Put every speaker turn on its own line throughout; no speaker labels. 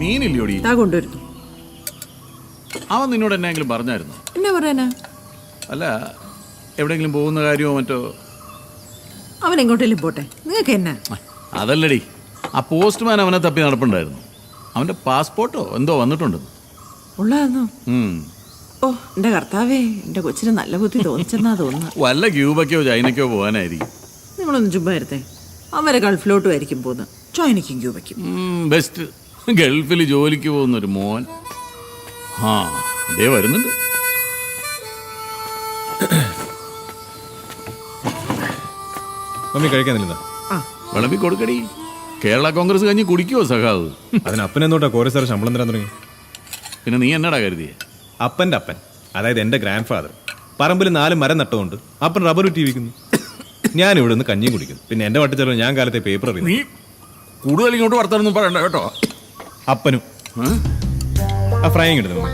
മീനില്ലോടി?
കൊണ്ടുവരുന്നു.
അവൻ നിന്നോട് എന്നെങ്കിലും പറഞ്ഞായിരുന്നു?
എന്നാ പറയാനാ?
അല്ല, എവിടെയെങ്കിലും പോകുന്ന കാര്യമോ മറ്റോ?
അവൻ എങ്ങോട്ടേലും പോട്ടെ, നിങ്ങൾക്ക് എന്നാ?
അതല്ലടി, ആ പോസ്റ്റ്മാൻ അവനെ തപ്പി നടപ്പുണ്ടായിരുന്നു. അവന്റെ പാസ്പോർട്ടോ എന്തോ വന്നിട്ടുണ്ടെന്ന്.
ഉള്ളതാന്നോ? ഓ എന്റെ കർത്താവേ, എന്റെ കൊച്ചിന് നല്ല ബുദ്ധി തോന്നിച്ചെന്നാ തോന്നുന്നു.
വല്ല ക്യൂബയ്ക്കോ ചൈനയ്ക്കോ പോകാനായിരിക്കും.
നിങ്ങളൊന്നും ചുമ്മാ ഇരുത്തേ. അവരെ ഗൾഫിലോട്ടും ആയിരിക്കും പോകുന്നത്, ചൈനയ്ക്കും ക്യൂബയ്ക്കും.
ബെസ്റ്റ്. ഗൾഫിൽ ജോലിക്ക് പോകുന്നൊരു മോൻ. ആ അതേ വരുന്നുണ്ട്.
മമ്മി കഴിക്കാനില്ല,
വിളമ്പി കൊടുക്കടി. കേരള കോൺഗ്രസ് കഞ്ഞി കുടിക്കുവോ സഖാവ്?
അതിന് അപ്പനെന്തോട്ടാ കോരെ സാറ് ശമ്പളം തരാൻ തുടങ്ങി?
പിന്നെ നീ എന്നടാ കരുതിയേ?
അപ്പൻ്റെ അപ്പൻ, അതായത് എൻ്റെ ഗ്രാൻഡ് ഫാദർ, പറമ്പിൽ 4 മരം നട്ടുകൊണ്ട് അപ്പൻ റബ്ബർ വിറ്റി വിൽക്കുന്നു. ഞാൻ ഇവിടെ നിന്ന് കഞ്ഞിയും കുടിക്കുന്നു. പിന്നെ എൻ്റെ വട്ടിച്ചെലവ് ഞാൻ കാലത്തെ പേപ്പർ അറിയുന്നു.
നീ കൂടുതൽ ഇങ്ങോട്ട് വർത്താനൊന്നും പറയണ്ട കേട്ടോ.
അപ്പനും ആ ഫ്രൈയും കിട്ടുന്നു.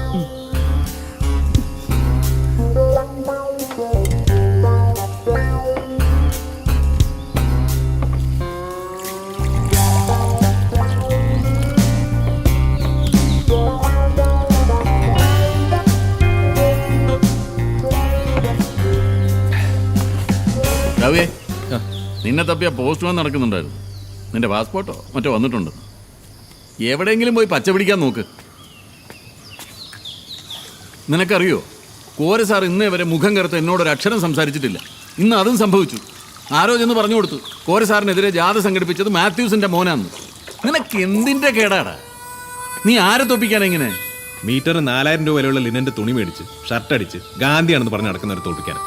നിന്നെ തപ്പിയ പോസ്റ്റ്മാൻ നടക്കുന്നുണ്ടായിരുന്നു. നിന്റെ പാസ്പോർട്ടോ മറ്റോ വന്നിട്ടുണ്ട്. എവിടെയെങ്കിലും പോയി പച്ച പിടിക്കാൻ നോക്ക്. നിനക്കറിയോ, കോര സാർ ഇന്നേ വരെ മുഖം കറുത്ത് എന്നോടൊരു അക്ഷരം സംസാരിച്ചിട്ടില്ല. ഇന്ന് അതും സംഭവിച്ചു. ആരോ ചെന്ന് പറഞ്ഞു കൊടുത്തു കോര സാറിനെതിരെ ജാഥ സംഘടിപ്പിച്ചത് മാത്യൂസിന്റെ മോനാന്ന്. നിനക്ക് എന്തിന്റെ കേടാടാ? നീ ആരെ തോപ്പിക്കാനെങ്ങനെ?
മീറ്ററിന് 4000 രൂപ വിലയുള്ള ലിനന്റെ തുണി മേടിച്ച് ഷർട്ട് അടിച്ച് ഗാന്ധിയാണെന്ന് പറഞ്ഞ് നടക്കുന്നവരെ തോപ്പിക്കാൻ.